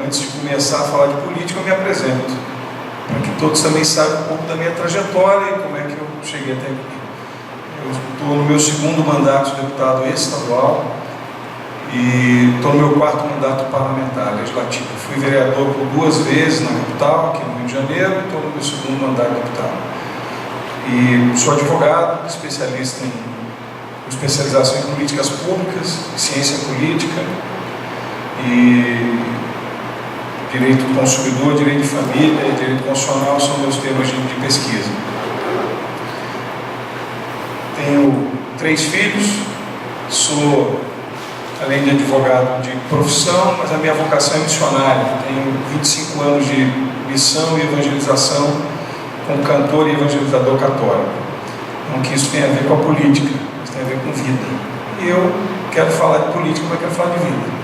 Antes de começar a falar de política, eu me apresento, para que todos também saibam um pouco da minha trajetória e como é que eu cheguei até aqui. Eu estou no meu segundo mandato de deputado estadual e estou no meu quarto mandato parlamentar legislativo. Fui vereador por 2 vezes na capital, aqui no Rio de Janeiro, e estou no meu segundo mandato de deputado. E sou advogado, especialista com especialização em políticas públicas, ciência política e direito do consumidor, direito de família e direito constitucional são meus temas de pesquisa. Tenho 3 filhos, sou, além de advogado, de profissão, mas a minha vocação é missionária. Tenho 25 anos de missão e evangelização como cantor e evangelizador católico. Não que isso tenha a ver com a política, mas tem a ver com vida. E eu quero falar de política, mas quero falar de vida.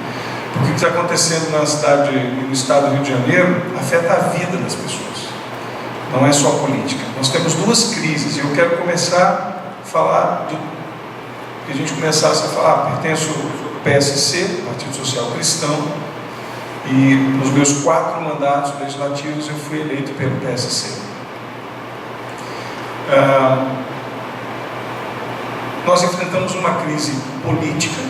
Porque o que está acontecendo na cidade e no estado do Rio de Janeiro afeta a vida das pessoas. Não é só a política. Nós temos 2 crises e eu quero começar a falar que a gente começasse a falar. Pertenço ao PSC, Partido Social Cristão, e nos meus 4 mandatos legislativos eu fui eleito pelo PSC. Nós enfrentamos uma crise política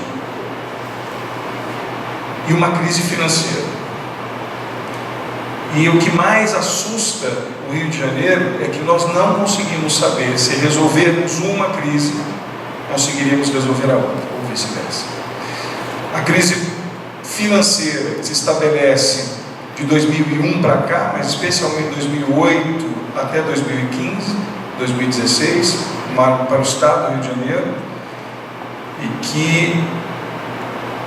e uma crise financeira. E o que mais assusta o Rio de Janeiro é que nós não conseguimos saber se resolvermos uma crise, conseguiríamos resolver a outra, ou vice-versa. A crise financeira que se estabelece de 2001 para cá, mas especialmente 2008 até 2015, 2016, para o estado do Rio de Janeiro, e que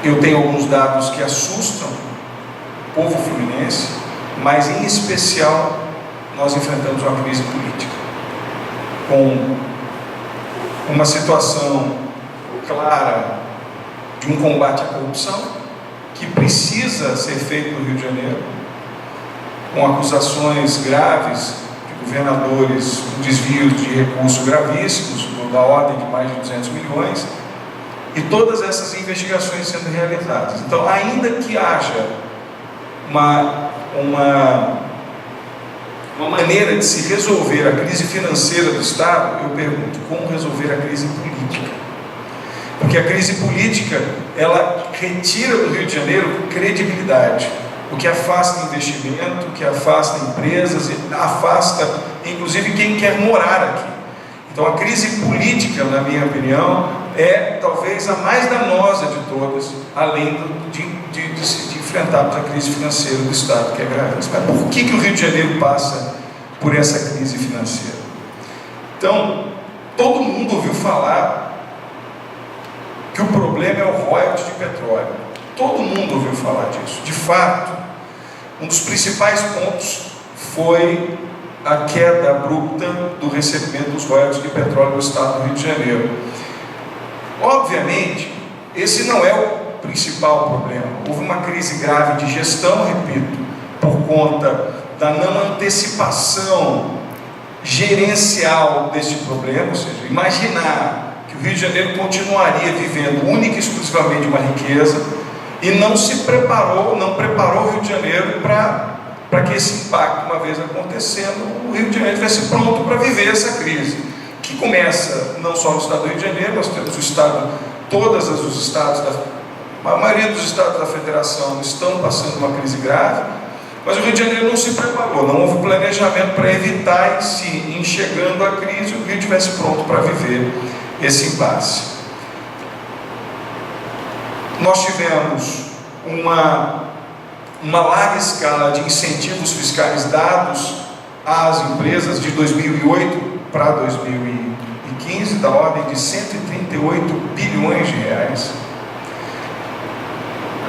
eu tenho alguns dados que assustam o povo fluminense, mas em especial nós enfrentamos uma crise política, com uma situação clara de um combate à corrupção, que precisa ser feito no Rio de Janeiro, com acusações graves de governadores com desvios de recursos gravíssimos, da ordem de mais de 200 milhões, e todas essas investigações sendo realizadas. Então, ainda que haja uma maneira de se resolver a crise financeira do Estado, eu pergunto, como resolver a crise política? Porque a crise política, ela retira do Rio de Janeiro credibilidade, o que afasta investimento, o que afasta empresas, afasta, inclusive, quem quer morar aqui. Então, a crise política, na minha opinião, é talvez a mais danosa de todas, além de enfrentarmos a crise financeira do Estado, que é grave. Mas por que o Rio de Janeiro passa por essa crise financeira? Então, todo mundo ouviu falar que o problema é o royalties de petróleo. Todo mundo ouviu falar disso. De fato, um dos principais pontos foi a queda abrupta do recebimento dos royalties de petróleo no estado do Rio de Janeiro. Obviamente, esse não é o principal problema. Houve uma crise grave de gestão, repito, por conta da não antecipação gerencial deste problema, ou seja, imaginar que o Rio de Janeiro continuaria vivendo única e exclusivamente uma riqueza e não preparou o Rio de Janeiro para que esse impacto, uma vez acontecendo, o Rio de Janeiro estivesse pronto para viver essa crise, que começa não só no estado do Rio de Janeiro, nós temos o estado, a maioria dos estados da federação estão passando uma crise grave, mas o Rio de Janeiro não se preparou, não houve planejamento para evitar em si, enxergando a crise, o Rio estivesse pronto para viver esse impasse. Nós tivemos uma larga escala de incentivos fiscais dados às empresas de 2008 para 2015, da ordem de 138 bilhões de reais.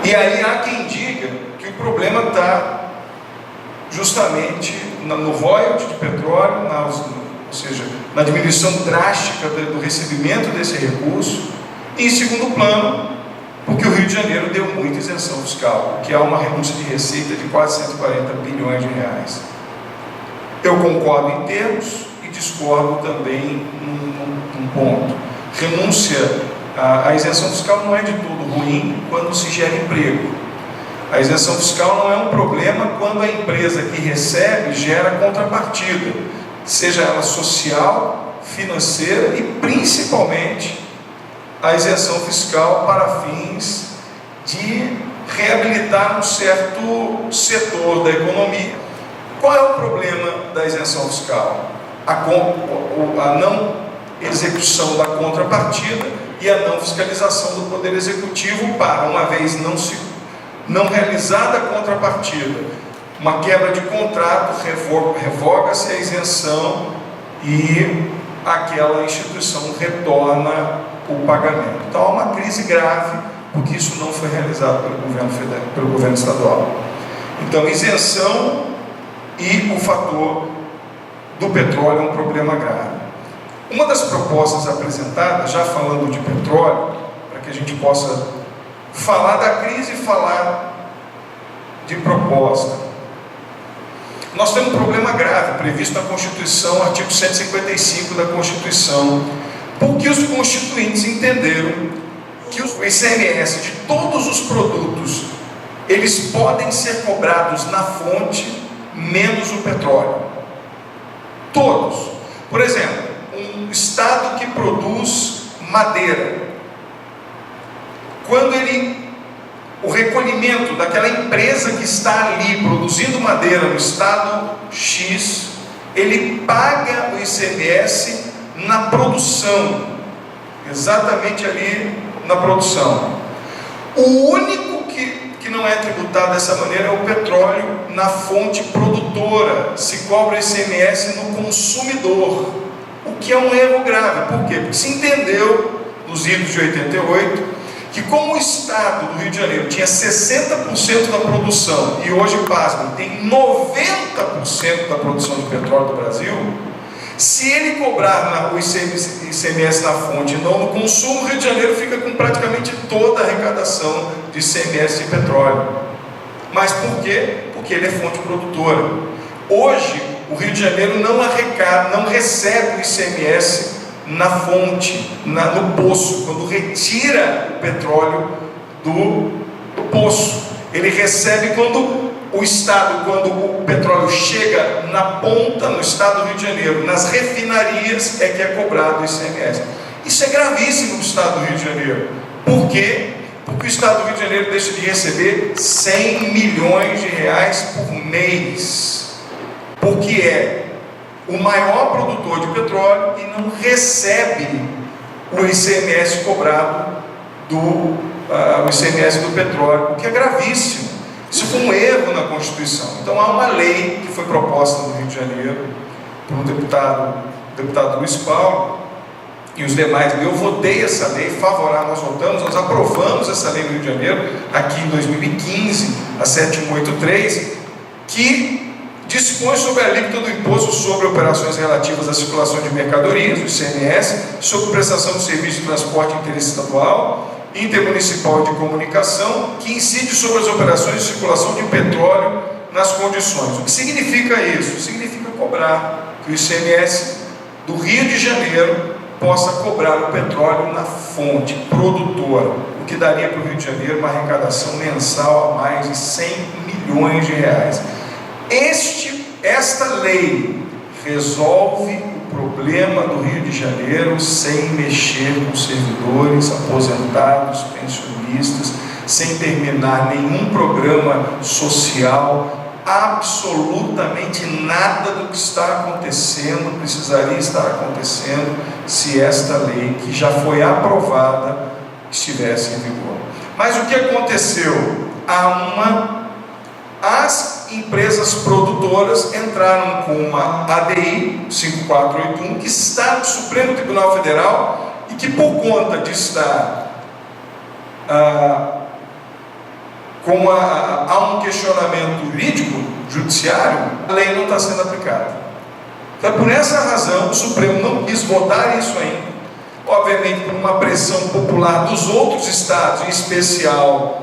E aí há quem diga que o problema está justamente no royalties de petróleo, ou seja, na diminuição drástica do recebimento desse recurso, e em segundo plano, porque o Rio de Janeiro deu muita isenção fiscal, que há uma renúncia de receita de quase 140 bilhões de reais. Eu concordo em termos e discordo também num ponto. Renúncia, a isenção fiscal não é de todo ruim quando se gera emprego. A isenção fiscal não é um problema quando a empresa que recebe gera contrapartida, seja ela social, financeira e principalmente a isenção fiscal para fins de reabilitar um certo setor da economia. Qual é o problema da isenção fiscal? A não execução da contrapartida e a não fiscalização do Poder Executivo para, uma vez não realizada a contrapartida, uma quebra de contrato, revoga-se a isenção e aquela instituição retorna o pagamento. Então há uma crise grave, porque isso não foi realizado pelo governo federal, pelo governo estadual. Então, isenção e o fator do petróleo é um problema grave. Uma das propostas apresentadas, já falando de petróleo, para que a gente possa falar da crise e falar de proposta. Nós temos um problema grave previsto na Constituição, artigo 155 da Constituição, porque os constituintes entenderam que o ICMS de todos os produtos, eles podem ser cobrados na fonte, menos o petróleo. Todos. Por exemplo, um estado que produz madeira, quando o recolhimento daquela empresa que está ali produzindo madeira no estado X, ele paga o ICMS na produção, exatamente ali na produção. O único que não é tributado dessa maneira é o petróleo na fonte produtora, se cobra ICMS no consumidor, o que é um erro grave. Por quê? Porque se entendeu, nos idos de 88, que como o Estado do Rio de Janeiro tinha 60% da produção, e hoje, pasmem, tem 90% da produção de petróleo do Brasil, se ele cobrar o ICMS na fonte e não no consumo, o Rio de Janeiro fica com praticamente toda a arrecadação de ICMS de petróleo. Mas por quê? Porque ele é fonte produtora. Hoje, o Rio de Janeiro não recebe o ICMS na fonte, no poço, quando retira o petróleo do poço. Ele recebe quando o petróleo chega na ponta, no estado do Rio de Janeiro, nas refinarias, é que é cobrado o ICMS. Isso é gravíssimo no estado do Rio de Janeiro. Por quê? Porque o estado do Rio de Janeiro deixa de receber 100 milhões de reais por mês, porque é o maior produtor de petróleo e não recebe o ICMS cobrado o ICMS do petróleo, o que é gravíssimo. Isso foi um erro na Constituição. Então há uma lei que foi proposta no Rio de Janeiro pelo deputado Luiz Paulo e os demais. Eu votei essa lei favorável, nós aprovamos essa lei no Rio de Janeiro, aqui em 2015, a 7183, que dispõe sobre a alíquota do imposto sobre operações relativas à circulação de mercadorias, o ICMS, sobre prestação de serviço de transporte interestadual, intermunicipal de comunicação, que incide sobre as operações de circulação de petróleo nas condições. O que significa isso? Significa cobrar que o ICMS do Rio de Janeiro possa cobrar o petróleo na fonte produtora, o que daria para o Rio de Janeiro uma arrecadação mensal a mais de 100 milhões de reais. Esta lei resolve o problema do Rio de Janeiro sem mexer com servidores, aposentados, pensionistas, sem terminar nenhum programa social. Absolutamente nada do que está acontecendo precisaria estar acontecendo se esta lei, que já foi aprovada, estivesse em vigor. Mas o que aconteceu? As empresas produtoras entraram com uma ADI 5481, que está no Supremo Tribunal Federal e que, por conta de estar há um questionamento jurídico, judiciário, a lei não está sendo aplicada. Então, por essa razão, o Supremo não quis votar isso ainda, obviamente por uma pressão popular dos outros estados, em especial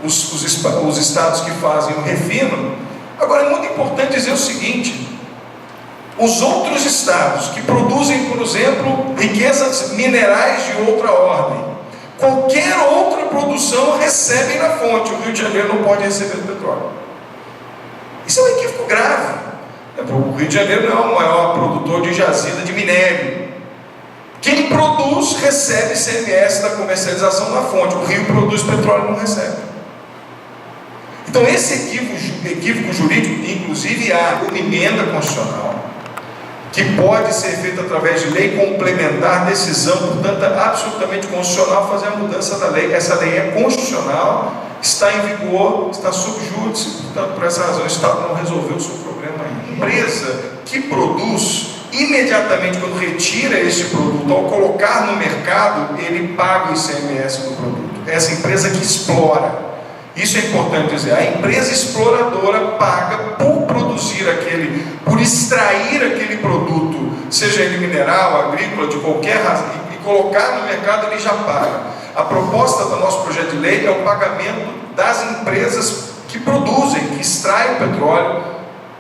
os estados que fazem o refino. Agora, é muito importante dizer o seguinte: os outros estados que produzem, por exemplo, riquezas minerais de outra ordem, Qualquer outra produção recebe na fonte. O Rio de Janeiro não pode receber do petróleo. Isso é um equívoco grave. O Rio de Janeiro não é o maior produtor de jazida de minério. Quem produz recebe ICMS da comercialização na fonte. O Rio produz petróleo e não recebe. Então esse equívoco jurídico, inclusive há uma emenda constitucional que pode ser feita através de lei complementar, decisão, portanto absolutamente constitucional, fazer a mudança da lei. Essa lei é constitucional, está em vigor, está sob júdice, portanto por essa razão o Estado não resolveu o seu problema ainda. Empresa que produz, imediatamente quando retira este produto, ao colocar no mercado, ele paga o ICMS do produto. Essa empresa que explora, isso é importante dizer, a empresa exploradora paga por produzir por extrair aquele produto, seja ele mineral, agrícola, de qualquer razão, e colocar no mercado, ele já paga. A proposta do nosso projeto de lei é o pagamento das empresas que produzem, que extraem o petróleo,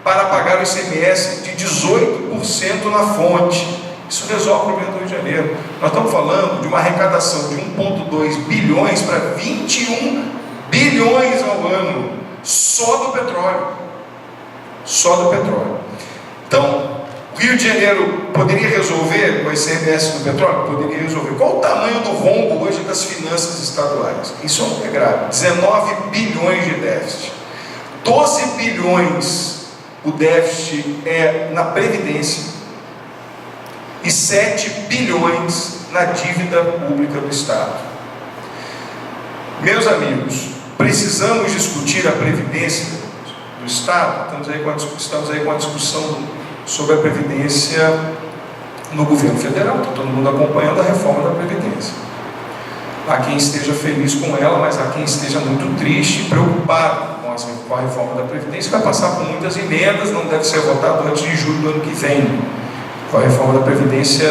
para pagar o ICMS de 18% na fonte. Isso resolve o problema do Rio de Janeiro. Nós estamos falando de uma arrecadação de 1,2 bilhões para 21 bilhões ao ano, só do petróleo. Só do petróleo. Então, o Rio de Janeiro poderia resolver com o ICMS do petróleo? Poderia resolver. Qual o tamanho do rombo hoje das finanças estaduais? Isso é grave. 19 bilhões de déficit. 12 bilhões o déficit é na Previdência e 7 bilhões na dívida pública do Estado. Meus amigos, precisamos discutir a Previdência do Estado. Estamos aí com a discussão sobre a Previdência no governo federal. Está todo mundo acompanhando a reforma da Previdência. Há quem esteja feliz com ela, mas há quem esteja muito triste e preocupado com a reforma da Previdência. Vai passar por muitas emendas, não deve ser votado antes de julho do ano que vem, com a reforma da Previdência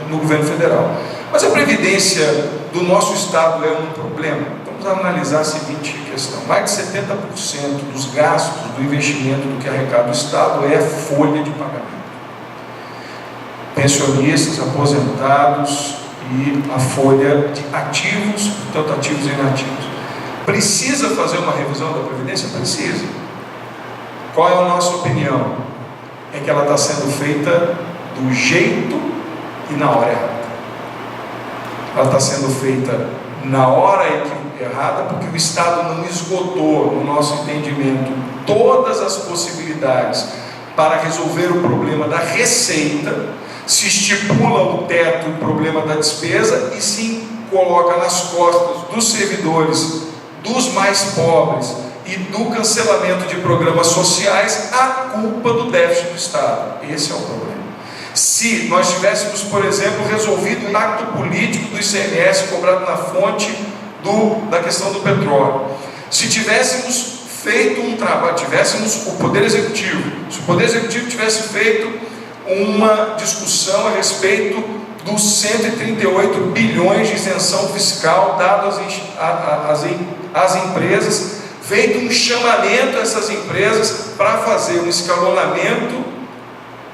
no governo federal. Mas a Previdência do nosso Estado é um problema. Vamos analisar a seguinte questão: mais de 70% dos gastos do investimento do que arrecada o Estado é folha de pagamento. Pensionistas, aposentados e a folha de ativos, tanto ativos e inativos. Precisa fazer uma revisão da Previdência? Precisa. Qual é a nossa opinião? É que ela está sendo feita do jeito e na hora errada. Ela está sendo feita na hora errada, porque o Estado não esgotou, no nosso entendimento, todas as possibilidades para resolver o problema da receita. Se estipula o teto, o problema da despesa, e se coloca nas costas dos servidores, dos mais pobres e do cancelamento de programas sociais a culpa do déficit do Estado. Esse é o problema. Se nós tivéssemos, por exemplo, resolvido o impacto político do ICMS cobrado na fonte da questão do petróleo, se tivéssemos feito um trabalho, tivéssemos o Poder Executivo, se o Poder Executivo tivesse feito uma discussão a respeito dos 138 bilhões de isenção fiscal dado às empresas, feito um chamamento a essas empresas para fazer um escalonamento,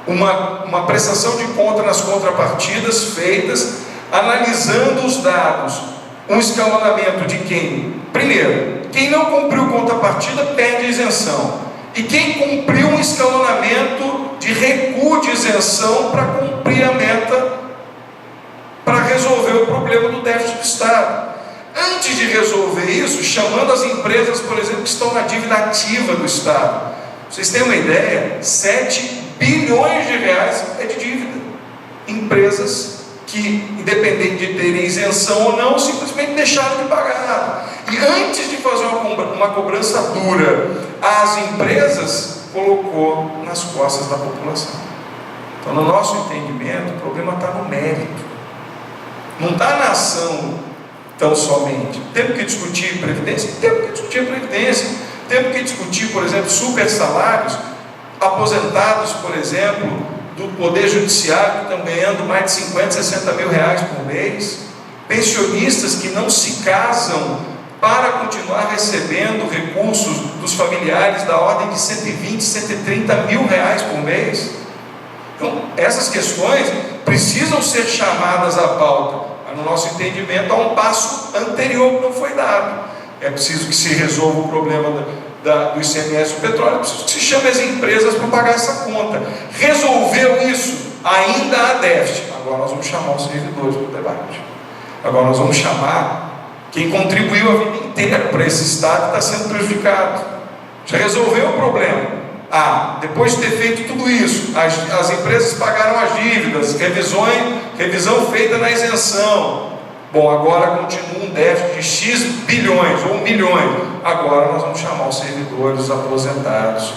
uma prestação de conta nas contrapartidas feitas, analisando os dados, um escalonamento de quem? Primeiro, quem não cumpriu contrapartida perde a isenção, e quem cumpriu um escalonamento de recuo de isenção para cumprir a meta, para resolver o problema do déficit do Estado. Antes de resolver isso, chamando as empresas, por exemplo, que estão na dívida ativa do Estado. Vocês têm uma ideia? 7 bilhões de reais é de dívida. Empresas que, independente de terem isenção ou não, simplesmente deixaram de pagar nada. E antes de fazer uma cobrança dura às empresas, colocou nas costas da população. Então, no nosso entendimento, o problema está no mérito. Não está na ação tão somente. Temos que discutir Previdência? Temos que discutir Previdência. Temos que discutir, por exemplo, super salários, aposentados, por exemplo, do Poder Judiciário, que estão ganhando mais de 50, 60 mil reais por mês, pensionistas que não se casam para continuar recebendo recursos dos familiares da ordem de 120, 130 mil reais por mês. Então, essas questões precisam ser chamadas à pauta. Mas no nosso entendimento há um passo anterior que não foi dado. É preciso que se resolva o problema do ICMS do petróleo, é preciso que se chame as empresas para pagar essa conta. Resolveu isso? Ainda há déficit. Agora nós vamos chamar os servidores para o debate. Agora nós vamos chamar quem contribuiu a vida inteira para esse Estado que está sendo prejudicado. Já resolveu o problema. Depois de ter feito tudo isso, as empresas pagaram as dívidas, revisão feita na isenção. Bom, agora continua um déficit de X bilhões ou milhões. Agora nós vamos chamar os servidores, os aposentados,